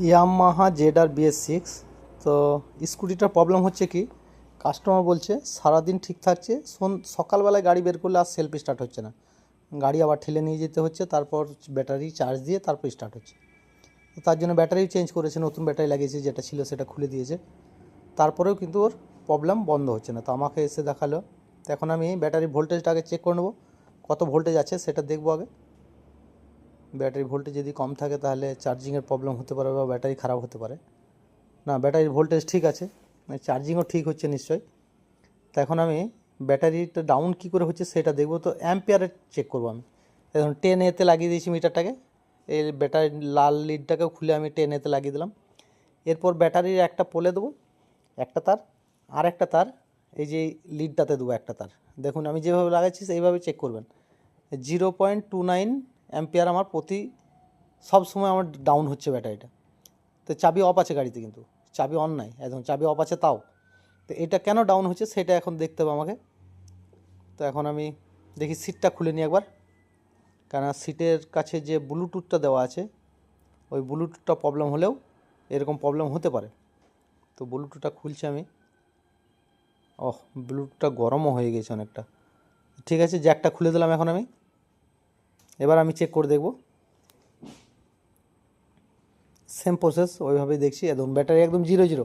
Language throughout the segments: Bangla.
Yamaha Z BS6। তো স্কুটিটার প্রবলেম হচ্ছে কি, কাস্টমার বলছে সারাদিন ঠিক থাকছে, সকালবেলায় গাড়ি বের করলে আর সেলফ স্টার্ট হচ্ছে না, গাড়ি আবার ঠেলে নিয়ে যেতে হচ্ছে, তারপর ব্যাটারি চার্জ দিয়ে তারপর স্টার্ট হচ্ছে। তো তার জন্য ব্যাটারি চেঞ্জ করেছে, নতুন ব্যাটারি লাগিয়েছে, যেটা ছিল সেটা খুলে দিয়েছে, তারপরেও কিন্তু ওর প্রবলেম বন্ধ হচ্ছে না। তো আমাকে এসে দেখালো। তো এখন আমি ব্যাটারি ভোল্টেজটা আগে চেক করে নেবো, কত ভোল্টেজ আছে সেটা দেখবো আগে। ব্যাটারি ভোল্টেজ যদি কম থাকে তাহলে চার্জিংয়ের প্রবলেম হতে পারে বা ব্যাটারি খারাপ হতে পারে। না, ব্যাটারির ভোল্টেজ ঠিক আছে, মানে চার্জিংও ঠিক হচ্ছে নিশ্চয়ই। তো এখন আমি ব্যাটারিটা ডাউন কী করে হচ্ছে সেটা দেখবো। তো অ্যাম্পিয়ারে চেক করবো আমি। এখন 10A-তে লাগিয়ে দিয়েছি মিটারটাকে, এই ব্যাটারি লাল লিডটাকেও খুলে আমি 10A-তে লাগিয়ে দিলাম। এরপর ব্যাটারির একটা পোলে দেবো একটা তার, আর একটা তার এই যে লিডটাতে দেবো একটা তার। দেখুন আমি যেভাবে লাগাচ্ছি সেইভাবে চেক করবেন। 0.29 অ্যাম্পিয়ার আমার সব সময় আমার ডাউন হচ্ছে ব্যাটারিটা। তো চাবি অফ আছে গাড়িতে, কিন্তু চাবি অন নাই, একদম চাবি অফ আছে তাও। তো এটা কেন ডাউন হচ্ছে সেটা এখন দেখতে হবে আমাকে। তো এখন আমি দেখি সিটটা খুলে নিই একবার, কেননা সিটের কাছে যে ব্লুটুথটা দেওয়া আছে ওই ব্লুটুথটা প্রবলেম হলেও এরকম প্রবলেম হতে পারে। তো ব্লুটুথটা খুলছি আমি। ব্লুটুথটা গরমও হয়ে গেছে অনেকটা। ঠিক আছে, জ্যাকটা খুলে দিলাম এখন আমি। এবার আমি চেক করে দেখব, সেম প্রসেস ওইভাবেই দেখছি। একদম ব্যাটারি একদম 0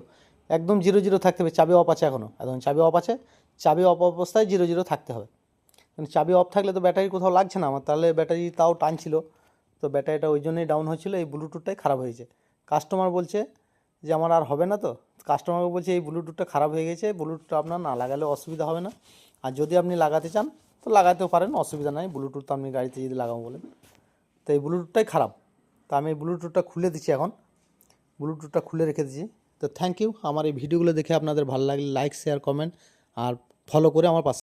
একদম 0 থাকতে হবে। চাবি অফ আছে এখনও, একদম চাবি অফ আছে, চাবি অফ অবস্থায় 0 থাকতে হবে। কিন্তু চাবি অফ থাকলে তো ব্যাটারি কোথাও লাগছে না আমার, তাহলে ব্যাটারি তাও টানছিল। তো ব্যাটারিটা ওই জন্যই ডাউন হয়েছিল, এই ব্লুটুথটাই খারাপ হয়েছে। কাস্টমার বলছে যে আমার আর হবে না। তো কাস্টমারকে বলছে এই ব্লুটুথটা খারাপ হয়ে গেছে, ব্লুটুথটা আপনার না লাগালে অসুবিধা হবে না, আর যদি আপনি লাগাতে চান তো লাগাতেও পারেন, অসুবিধা নাই। ব্লুটুথ আপনি গাড়িতে যদি লাগাবো বলেন, তো এই ব্লুটুথটাই খারাপ। তো আমি ব্লুটুথটা খুলে দিচ্ছি এখন, ব্লুটুথটা খুলে রেখে দিচ্ছি। তো থ্যাংক ইউ। আমার এই ভিডিওগুলো দেখে আপনাদের ভালো লাগলে লাইক, শেয়ার, কমেন্ট আর ফলো করে আমার পাশে